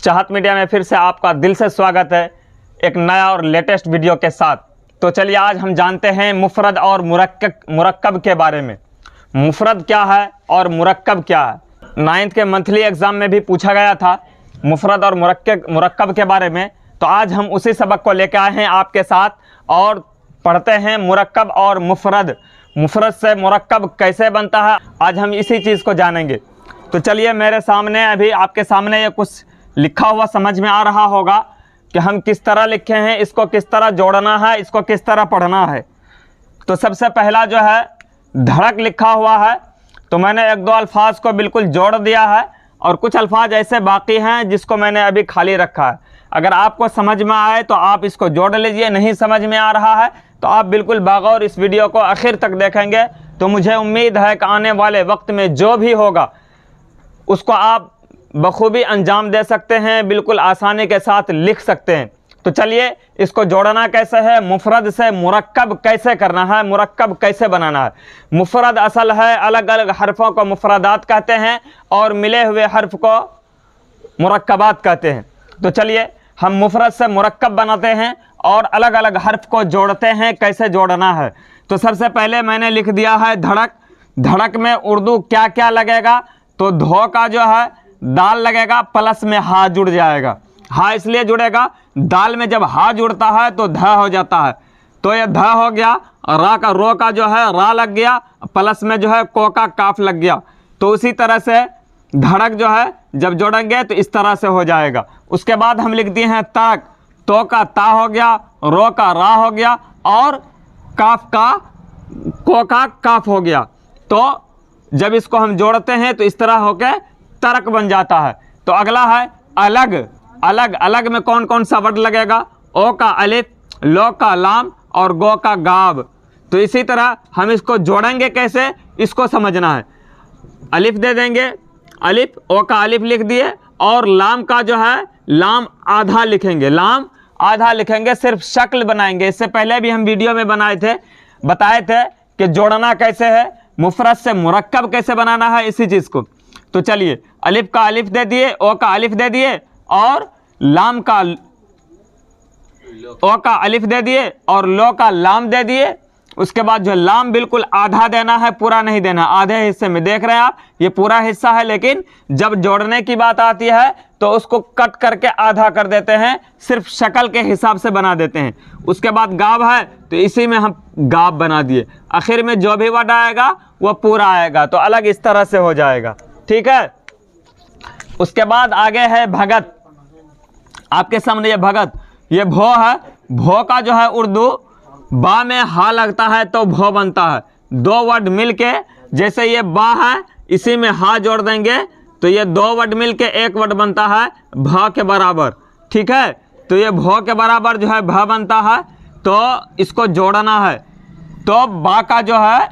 चाहत मीडिया में फिर से आपका दिल से स्वागत है एक नया और लेटेस्ट वीडियो के साथ। तो चलिए आज हम जानते हैं मुफरद और मुरक्कब के बारे में। मुफरद क्या है और मुरक्कब क्या है। 9th के मंथली एग्ज़ाम में भी पूछा गया था मुफरद और मुरक्कब के बारे में। तो आज हम उसी सबक को लेकर आए हैं आपके साथ और पढ़ते हैं मुरक्कब और मुफरद। मुफरद से मुरक्कब कैसे बनता है, आज हम इसी चीज़ को जानेंगे। तो चलिए मेरे सामने अभी आपके सामने ये कुछ लिखा हुआ समझ में आ रहा होगा कि हम किस तरह लिखे हैं, इसको किस तरह जोड़ना है, इसको किस तरह पढ़ना है। तो सबसे पहला जो है धड़क लिखा हुआ है, तो मैंने एक दो अल्फाज को बिल्कुल जोड़ दिया है और कुछ अल्फाज ऐसे बाकी हैं जिसको मैंने अभी खाली रखा है। अगर आपको समझ में आए तो आप इसको जोड़ लीजिए, नहीं समझ में आ रहा है तो आप बिल्कुल बगौर इस वीडियो को आखिर तक देखेंगे तो मुझे उम्मीद है कि आने वाले वक्त में जो भी होगा उसको आप बखूबी अंजाम दे सकते हैं, बिल्कुल आसानी के साथ लिख सकते हैं। तो चलिए इसको जोड़ना कैसे है, मुफरद से मुरक्कब कैसे करना है, मुरक्कब कैसे बनाना है। मुफरद असल है, अलग अलग हर्फ़ों को मुफरदात कहते हैं और मिले हुए हर्फ को मुरक्कबात कहते हैं। तो चलिए हम मुफरद से मुरक्कब बनाते हैं और अलग अलग हर्फ को जोड़ते हैं, कैसे जोड़ना है। तो सबसे पहले मैंने लिख दिया है धड़क। धड़क में उर्दू क्या क्या लगेगा, तो धो का जो है दाल लगेगा, प्लस में हा जुड़ जाएगा। हा इसलिए जुड़ेगा, दाल में जब हा जुड़ता है तो ध हो जाता है, तो ये ध हो गया। रा का रो का जो है रा लग गया, प्लस में जो है को का काफ लग गया। तो उसी तरह से धड़क जो है जब जोड़ेंगे तो इस तरह से हो जाएगा। उसके बाद हम लिख दिए हैं तड़क, तो का ता हो गया, रो का रा हो गया और काफ का को का काफ हो गया। तो जब इसको हम जोड़ते हैं तो इस तरह होकर तर्क बन जाता है। तो अगला है अलग। अलग अलग में कौन कौन सा वर्ड लगेगा, ओ का अलिफ, लो का लाम और गो का गाब। तो इसी तरह हम इसको जोड़ेंगे कैसे, इसको समझना है। अलिफ दे देंगे, अलिफ ओ का अलिफ लिख दिए और लाम का जो है लाम आधा लिखेंगे, लाम आधा लिखेंगे, सिर्फ शक्ल बनाएंगे। इससे पहले भी हम वीडियो में बताए थे कि जोड़ना कैसे है, मुफरद से मुरक्कब कैसे बनाना है, इसी चीज़ को। तो चलिए अलिफ का अलिफ दे दिए, ओ का अलिफ दे दिए और लाम का ओ का अलिफ दे दिए और लो का लाम दे दिए। उसके बाद जो लाम बिल्कुल आधा देना है, पूरा नहीं देना। आधे हिस्से में देख रहे हैं आप, ये पूरा हिस्सा है, लेकिन जब जोड़ने की बात आती है तो उसको कट करके आधा कर देते हैं, सिर्फ शक्ल के हिसाब से बना देते हैं। उसके बाद गाब है, तो इसी में हम गाब बना दिए। आखिर में जो भी वर्ड आएगा वो पूरा आएगा, तो अलग इस तरह से हो जाएगा, ठीक है। उसके बाद आगे है भगत। आपके सामने ये भगत, ये भो है। भो का जो है उर्दू बा में हा लगता है तो भो बनता है। दो वर्ड मिलके, जैसे ये बा है इसी में हा जोड़ देंगे तो ये दो वर्ड मिलके एक वर्ड बनता है भ के बराबर, ठीक है। तो ये भो के बराबर जो है भ बनता है, तो इसको जोड़ना है। तो बा का जो है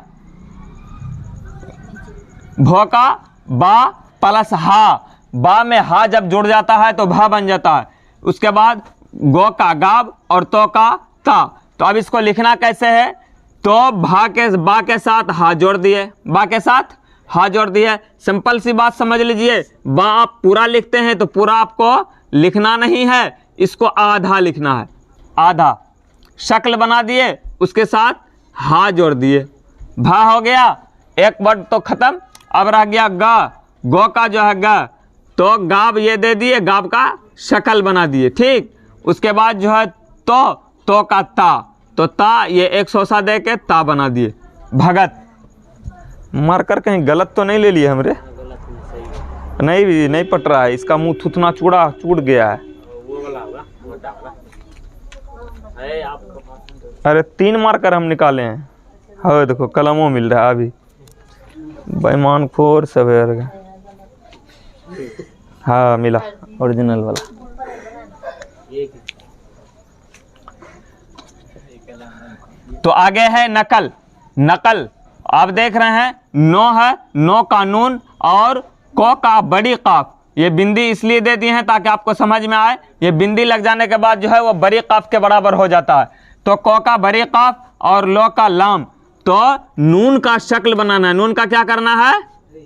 भो का बा प्लस हा, बा में हा जब जुड़ जाता है तो भा बन जाता है। उसके बाद गो का गाब और तो का ता। तो अब इसको लिखना कैसे है, तो बा के साथ हा जोड़ दिए, बा के साथ हा जोड़ दिए। सिंपल सी बात समझ लीजिए, बा आप पूरा लिखते हैं तो पूरा आपको लिखना नहीं है, इसको आधा लिखना है, आधा। शक्ल बना दिए, उसके साथ हा जोड़ दिए, भा हो गया, एक वर्ड तो खत्म। अब रह गया गा, गो का जो है गा, तो गाब ये दे दिए, गाब का शक्ल बना दिए, ठीक। उसके बाद जो है तो का ता, तो ता ये एक सोसा दे के ता बना दिए, भगत। मार्कर कहीं गलत तो नहीं ले लिए हमरे, नहीं पट रहा है, इसका मुंह थुथना चूड़ गया है। अरे 3 मार्कर हम निकाले हैं, हाँ देखो कलमों मिल रहा है अभी, बेईमान खोर सब है। हाँ मिला ओरिजिनल वाला। तो आगे है नकल। नकल आप देख रहे हैं, नो है, नो का नून और को का बड़ी काफ। ये बिंदी इसलिए दे दी है ताकि आपको समझ में आए, ये बिंदी लग जाने के बाद जो है वो बड़ी काफ के बराबर हो जाता है। तो को का बड़ी काफ और लो का लाम। तो नून का शक्ल बनाना है, नून का क्या करना है,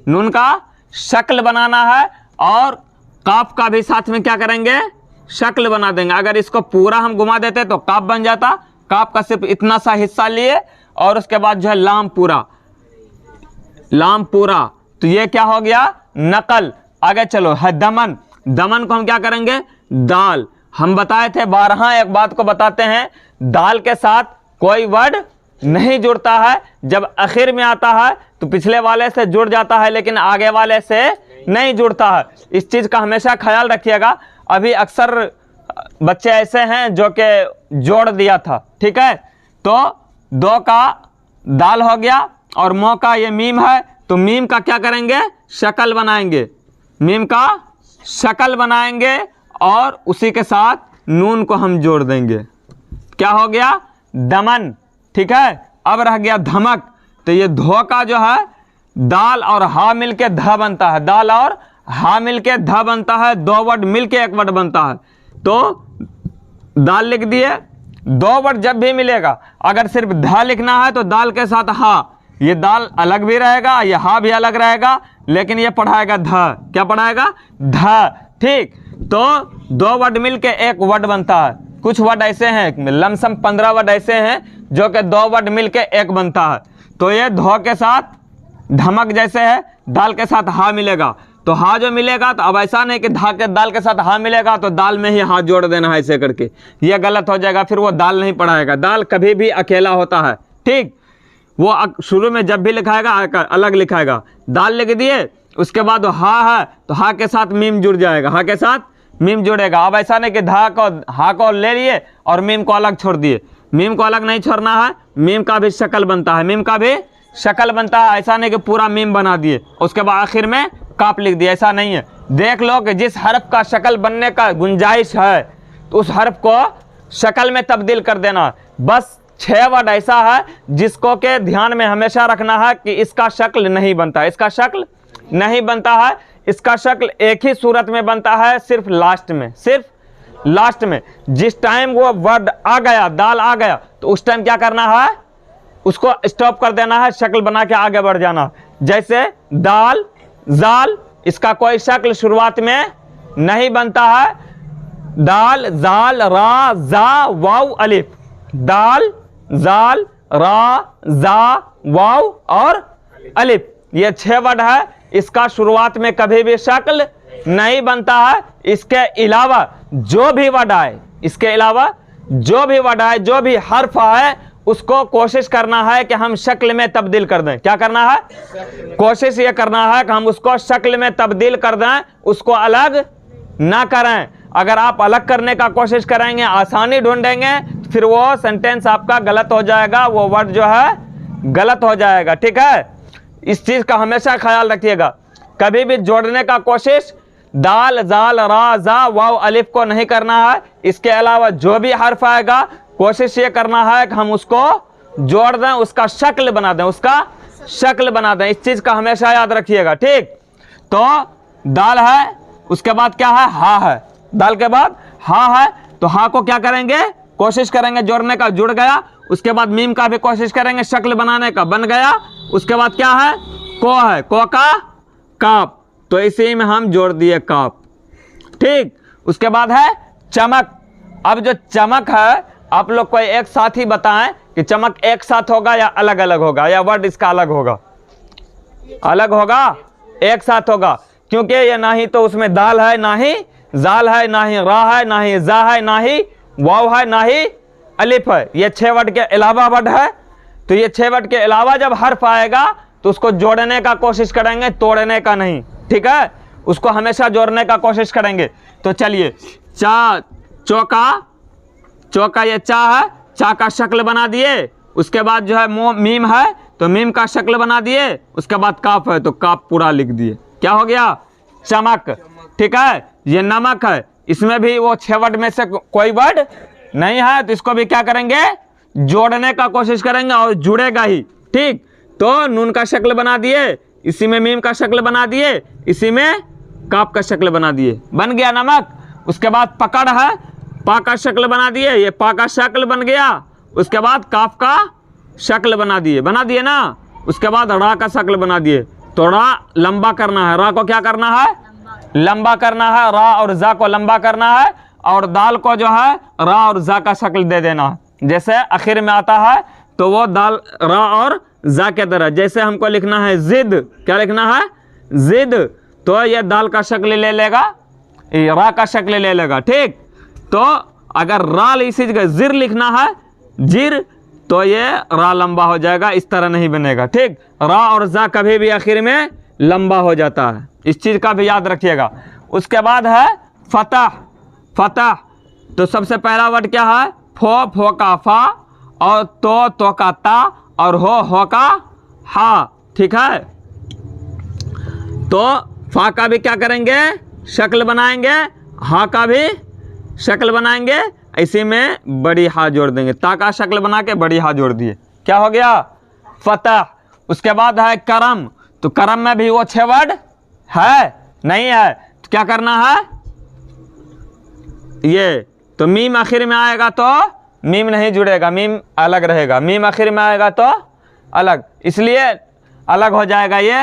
नून का शक्ल बनाना है और काफ का भी साथ में क्या करेंगे, शक्ल बना देंगे। अगर इसको पूरा हम घुमा देते तो काफ बन जाता, काफ का सिर्फ इतना सा हिस्सा लिए और उसके बाद जो है लाम पूरा, लाम पूरा, तो ये क्या हो गया, नकल। आगे चलो है दमन, दमन को हम क्या करेंगे, दाल। हम बताए थे 12, एक बात को बताते हैं, दाल के साथ कोई वर्ड नहीं जुड़ता है। जब आखिर में आता है तो पिछले वाले से जुड़ जाता है लेकिन आगे वाले से नहीं जुड़ता है। इस चीज़ का हमेशा ख्याल रखिएगा। अभी अक्सर बच्चे ऐसे हैं जो कि जोड़ दिया था, ठीक है, तो 2 का दाल हो गया और मो का ये मीम है, तो मीम का क्या करेंगे, शक्ल बनाएंगे, मीम का शक्ल बनाएंगे और उसी के साथ नून को हम जोड़ देंगे, क्या हो गया, दमन, ठीक है। अब रह गया धमक, तो ये धो का जो है दाल और हा मिल के ध बनता है, दाल और हा मिल के ध बनता है, 2 वर्ड मिल के एक वर्ड बनता है। तो दाल लिख दिए, 2 वर्ड जब भी मिलेगा अगर सिर्फ ध लिखना है तो दाल के साथ हा, ये दाल अलग भी रहेगा, ये हा भी अलग रहेगा, लेकिन ये पढ़ाएगा ध, क्या पढ़ाएगा, ध, ठीक। तो 2 वर्ड मिल के एक वर्ड बनता है। कुछ वर्ड ऐसे हैं, लमसम 15 वर्ड ऐसे हैं जो कि 2 वर्ड मिल के एक बनता है। तो ये धो के साथ धमक जैसे है, दाल के साथ हा मिलेगा, तो हा जो मिलेगा, तो अब ऐसा नहीं कि दाल के साथ हा मिलेगा तो दाल में ही हा जोड़ देना है ऐसे करके, ये गलत हो जाएगा, फिर वो दाल नहीं पढ़ाएगा। दाल कभी भी अकेला होता है, ठीक। वो शुरू में जब भी लिखाएगा अलग लिखाएगा। दाल लिख दिए, उसके बाद हा है तो हा के साथ मीम जुड़ जाएगा, हा के साथ मीम जुड़ेगा। अब ऐसा नहीं कि हा को ले लिए और मीम को अलग छोड़ दिए, मीम को अलग नहीं छोड़ना है, मीम का भी शक्ल बनता है, मीम का भी शक्ल बनता है। ऐसा नहीं कि पूरा मीम बना दिए उसके बाद आखिर में काप लिख दिया, ऐसा नहीं है। देख लो कि जिस हर्फ का शक्ल बनने का गुंजाइश है तो उस हर्फ को शक्ल में तब्दील कर देना। बस 6 वर्ड ऐसा है जिसको के ध्यान में हमेशा रखना है कि इसका शक्ल नहीं बनता, इसका शक्ल नहीं बनता है, इसका शक्ल एक ही सूरत में बनता है, सिर्फ लास्ट में, सिर्फ लास्ट में। जिस टाइम वो वर्ड आ गया, दाल आ गया, तो उस टाइम क्या करना है, उसको स्टॉप कर देना है, शक्ल बना के आगे बढ़ जाना। जैसे दाल, जाल, इसका कोई शक्ल शुरुआत में नहीं बनता है, दाल, जाल, रा, जा, वाव, अलिफ, दाल, जाल, रा, जा, वाव और अलिफ, ये 6 वर्ड है। इसका शुरुआत में कभी भी शक्ल नहीं बनता है। इसके अलावा जो भी वर्ड आए, इसके अलावा जो भी वर्ड आए, जो भी हर्फ आए, उसको कोशिश करना है कि हम शक्ल में तब्दील कर दें। क्या करना है, कोशिश ये करना है कि हम उसको शक्ल में तब्दील कर दें, उसको अलग ना करें। अगर आप अलग करने का कोशिश करेंगे, आसानी ढूंढेंगे, फिर वो सेंटेंस आपका गलत हो जाएगा, वो वर्ड जो है गलत हो जाएगा, ठीक है। इस चीज़ का हमेशा ख्याल रखिएगा। कभी भी जोड़ने का कोशिश दाल, जाल, रा, जा, वाव, अलिफ को नहीं करना है। इसके अलावा जो भी हर्फ आएगा कोशिश ये करना है कि हम उसको जोड़ दें, उसका शक्ल बना दें, उसका शक्ल बना दें। इस चीज़ का हमेशा याद रखिएगा, ठीक। तो दाल है, उसके बाद क्या है, हा है, दाल के बाद हा है, तो हा को क्या करेंगे, कोशिश करेंगे जोड़ने का, जुड़ गया। उसके बाद मीम का भी कोशिश करेंगे शक्ल बनाने का, बन गया। उसके बाद क्या है, को है, को का काप, तो इसी में हम जोड़ दिए काप, ठीक। उसके बाद है चमक। अब जो चमक है, आप लोग कोई एक साथ ही बताएं कि चमक एक साथ होगा या अलग अलग होगा, या वर्ड इसका अलग होगा, अलग होगा, एक साथ होगा, क्योंकि ये ना ही तो उसमें दाल है, ना ही जाल है, ना ही रा है, ना ही जा है, ना ही वाव है, ना ही अलिफ है। ये 6 वर्ड के अलावा वर्ड है। तो ये 6 वर्ड के अलावा जब हर्फ आएगा तो उसको जोड़ने का कोशिश करेंगे, तोड़ने का नहीं, ठीक है। उसको हमेशा जोड़ने का कोशिश करेंगे। तो चलिए, चा, चौका, चौका ये चा है, चा का शक्ल बना दिए। उसके बाद जो है मीम है, तो मीम का शक्ल बना दिए। उसके बाद काफ है, तो काफ पूरा लिख दिए, क्या हो गया, चमक, ठीक है। ये नमक है, इसमें भी वो 6 वर्ड में से कोई वर्ड नहीं है, तो इसको भी क्या करेंगे, जोड़ने का कोशिश करेंगे और जुड़ेगा ही, ठीक। तो नून का शक्ल बना दिए, इसी में मीम का शक्ल बना दिए, इसी में काफ का शक्ल बना दिए, बन गया नमक। उसके बाद पकड़ है, पा का शक्ल बना दिए, ये पा का शक्ल बन गया। उसके बाद काफ का शक्ल बना दिए ना। उसके बाद रा का शक्ल बना दिए, तो रा लंबा करना है, रा को क्या करना है, लंबा करना है, रा और जा को लंबा करना है, और दाल को जो है रा और जा का शक्ल दे देना है। जैसे आखिर में आता है तो वो दाल रा और जा के तरह, जैसे हमको लिखना है जिद, क्या लिखना है जिद, तो ये दाल का शक्ल ले लेगा, रा का शक्ल ले लेगा। ठीक, तो अगर रा इसी जगह जिर लिखना है जिर, तो ये रा लंबा हो जाएगा, इस तरह नहीं बनेगा। ठीक, रा और जा कभी भी आखिर में लंबा हो जाता है, इस चीज़ का भी याद रखिएगा। उसके बाद है फतह। फतह, तो सबसे पहला वर्ड क्या है, फो का फा, और तो का ता, और हो का हा। ठीक है, तो फा का भी क्या करेंगे, शक्ल बनाएंगे, हा का भी शक्ल बनाएंगे, इसी में बड़ी हा जोड़ देंगे, ता का शक्ल बना के बड़ी हा जोड़ दिए, क्या हो गया फतह। उसके बाद है करम, तो करम में भी वो 6 वर्ड है नहीं है, तो क्या करना है ये, तो मीम आखिर में आएगा तो मीम नहीं जुड़ेगा, मीम अलग रहेगा, मीम आखिर में आएगा तो अलग, इसलिए अलग हो जाएगा ये,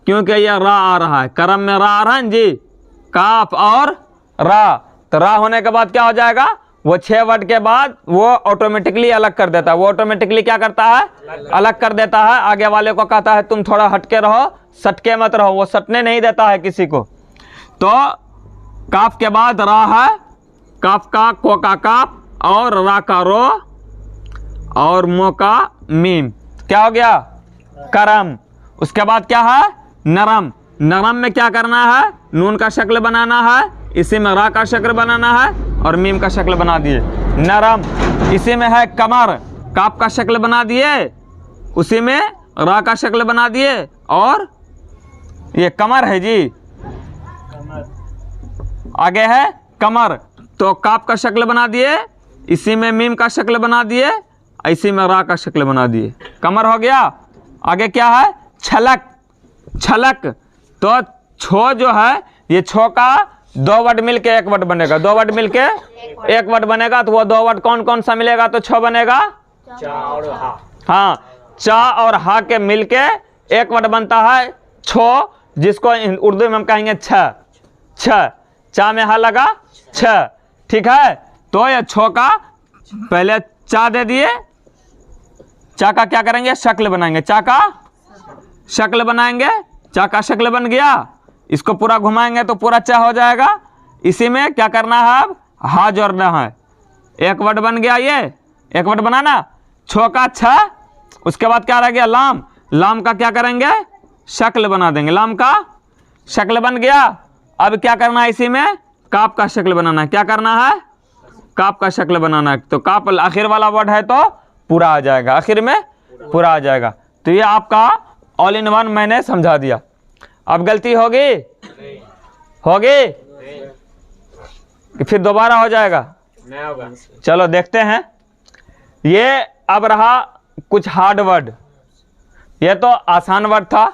क्योंकि ये रा आ रहा है, करम में रा आ रहा है जी, काफ और रा, तो रा होने के बाद क्या हो जाएगा, वो 6 वर्ड के बाद वो ऑटोमेटिकली अलग कर देता है। वो ऑटोमेटिकली क्या करता है, अलग कर देता है, आगे वाले को कहता है तुम थोड़ा हटके रहो, सटके मत रहो, वो सटने नहीं देता है किसी को। तो काफ के बाद रा है, काफ का को का काफ, और रा का रो, और मो का मीम, क्या हो गया करम। उसके बाद क्या है नरम। नरम में क्या करना है, नून का शक्ल बनाना है, इसी में रा का शक्ल बनाना है, और मीम का शक्ल बना दिए नरम। इसी में है कमर, काफ का शक्ल बना दिए, उसी में रा का शक्ल बना दिए, और ये कमर है जी, आगे है कमर, तो काफ का शक्ल बना दिए, इसी में मीम का शक्ल बना दिए, इसी में रा का शक्ल बना दिए, कमर हो गया। आगे क्या है छलक। छलक, तो छो जो है, ये छो का 2 वर्ड मिलके 1 वर्ड बनेगा, 2 वर्ड मिलके 1 वर्ड बनेगा, तो वो 2 वर्ड कौन कौन सा मिलेगा, तो छो बनेगा, चा और हा। हाँ, चा और हा के मिलके 1 वर्ड बनता है छो, जिसको उर्दू में हम कहेंगे छ। छ, चा में हा लगा छ। ठीक है, तो ये छो का पहले चा दे दिए, चा का क्या करेंगे शक्ल बनाएंगे, चा का शक्ल बनाएंगे, चा का शक्ल बन गया, इसको पूरा घुमाएंगे तो पूरा चा हो जाएगा। इसी में क्या करना है, अब हा जोड़ना है, 1 वर्ड बन गया, ये 1 वर्ड बनाना, छो का छ। उसके बाद क्या रह गया लाम। लाम का क्या करेंगे शक्ल बना देंगे, लाम का शक्ल बन गया। अब क्या करना है, इसी में काफ का शक्ल बनाना है, क्या करना है काफ का शक्ल बनाना है, तो काफ आखिर वाला वर्ड है तो पूरा आ जाएगा, आखिर में पूरा आ जाएगा। तो ये आपका ऑल इन वन मैंने समझा दिया। अब गलती होगी होगी कि फिर दोबारा हो जाएगा, नहीं होगा। चलो देखते हैं। ये अब रहा कुछ हार्ड वर्ड, ये तो आसान वर्ड था,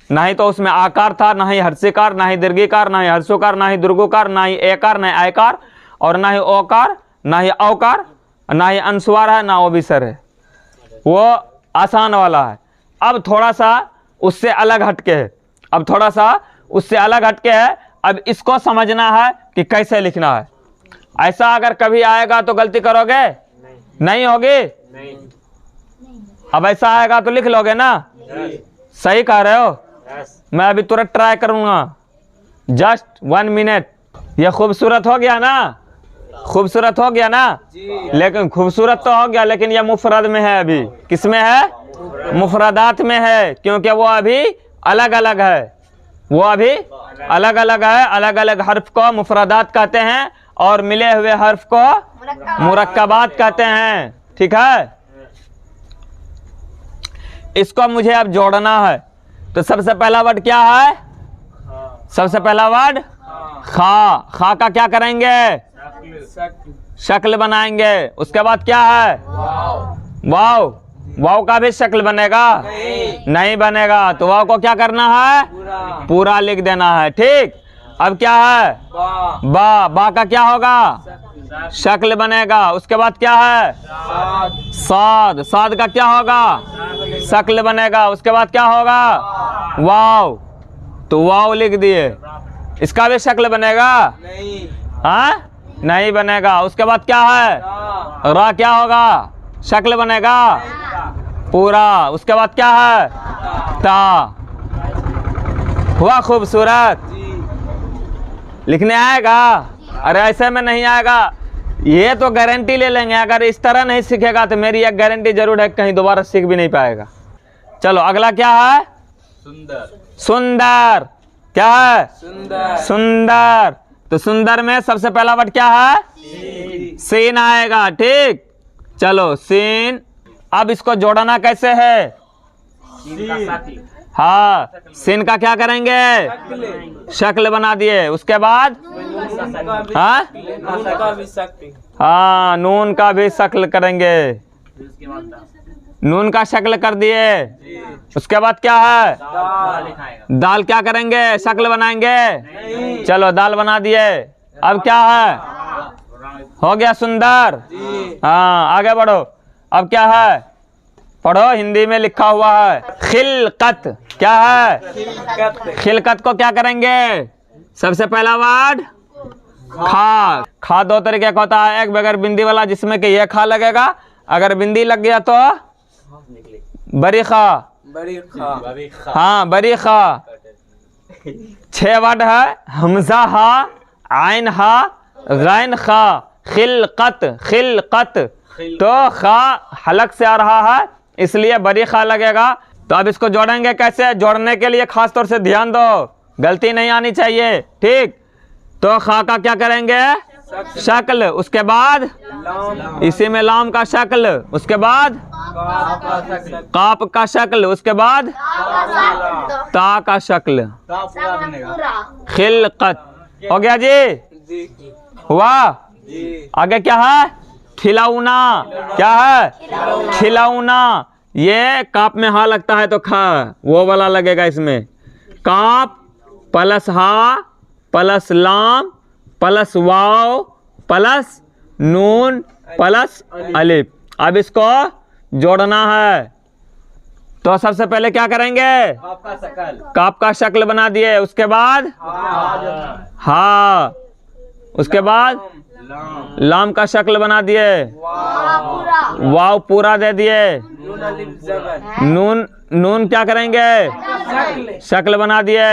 ना ही तो उसमें आकार था, ना ही हर्षिकार, ना ही दीर्घिकार, ना ही हर्षोकार, ना ही दुर्गोकार, ना ही एकार, ना ही आयकार, और ना ही ओकार, ना ही औकार, ना ही अनुस्वार है, ना ओबिसर है, वो आसान वाला है। अब थोड़ा सा उससे अलग हटके है, अब थोड़ा सा उससे अलग हटके है। अब इसको समझना है कि कैसे लिखना है। ऐसा अगर कभी आएगा तो गलती करोगे नहीं होगी, नहीं। अब ऐसा आएगा तो लिख लोगे ना, सही कह रहे हो। यस। मैं अभी तुरंत ट्राई करूंगा, जस्ट 1 मिनट। ये खूबसूरत हो गया ना, खूबसूरत हो गया ना, लेकिन खूबसूरत तो हो गया, लेकिन ये मुफरद में है, अभी किस में है, मुफरदात में है, क्योंकि वो अभी अलग अलग है, वो अभी अलग अलग है। अलग अलग हर्फ को मुफरदात कहते हैं, और मिले हुए हर्फ को मुरक्कबात कहते हैं। ठीक है, इसको मुझे अब जोड़ना है। तो सबसे पहला वर्ड क्या है, सबसे पहला वर्ड खा। खा का क्या करेंगे शक्ल बनाएंगे। उसके बाद क्या है वाव। वाव का भी शक्ल बनेगा नहीं बनेगा, तो वाव को क्या करना है पूरा लिख देना है। ठीक, अब क्या है बा। बा का क्या होगा शक्ल बनेगा। उसके बाद क्या है साद। साद का क्या होगा शक्ल बनेगा। उसके बाद क्या होगा वाव, तो वाव लिख दिए। इसका भी शक्ल बनेगा? नहीं। हाँ, नहीं बनेगा। उसके बाद क्या है? रा क्या होगा? शक्ल बनेगा पूरा। उसके बाद क्या है? ता। हुआ खूबसूरत? लिखने आएगा? अरे ऐसे में नहीं आएगा। ये तो गारंटी ले लेंगे, अगर इस तरह नहीं सीखेगा तो मेरी एक गारंटी जरूर है, कहीं दोबारा सीख भी नहीं पाएगा। चलो अगला क्या है? सुंदर। सुंदर। क्या है? सुंदर। सुंदर। तो सुंदर में सबसे पहला वर्ड क्या है? सीन आएगा। ठीक, चलो सीन। अब इसको जोड़ना कैसे है? हाँ, सीन का क्या करेंगे? शक्ल बना दिए। उसके बाद हाँ, हाँ नून का भी शक्ल करेंगे। नून का शक्ल कर दिए। उसके बाद क्या है? दाल क्या करेंगे? शक्ल बनाएंगे। चलो दाल बना दिए। अब क्या है? हो गया सुंदर। हाँ आगे बढ़ो। अब क्या है? पढ़ो, हिंदी में लिखा हुआ है खिलकत। क्या है? खिलकत को क्या करेंगे? सबसे पहला वर्ड खा। खा दो तरीके का होता है, एक बगैर बिंदी वाला जिसमें कि ये खा लगेगा, अगर बिंदी लग गया तो बरी खा। हाँ बरी खा। 6 वर्ड है, हमजा हा, आइन हा, गैन खा। खिलकत। खिलकत तो खा हलक से आ रहा है, इसलिए बरी खा लगेगा। तो अब इसको जोड़ेंगे कैसे? जोड़ने के लिए खास तौर से ध्यान दो, गलती नहीं आनी चाहिए। ठीक, तो खा का क्या करेंगे? शक्ल। उसके बाद इसी में लाम का शक्ल। उसके बाद काप का शक्ल। उसके बाद ता का शक्ल। खिलकत हो गया जी? हुआ? आगे क्या है? खिलौना। क्या है? खिलौना। ये काप में हा लगता है तो खा, वो वाला लगेगा इसमें। काप प्लस हा प्लस लाम प्लस वाव प्लस नून प्लस अलिफ। अब इसको जोड़ना है, तो सबसे पहले क्या करेंगे? काप का शक्ल बना दिए। उसके बाद हा। उसके बाद लाम का शक्ल बना दिए। वाव पूरा दे दिए। नून क्या करेंगे? शक्ल बना दिए।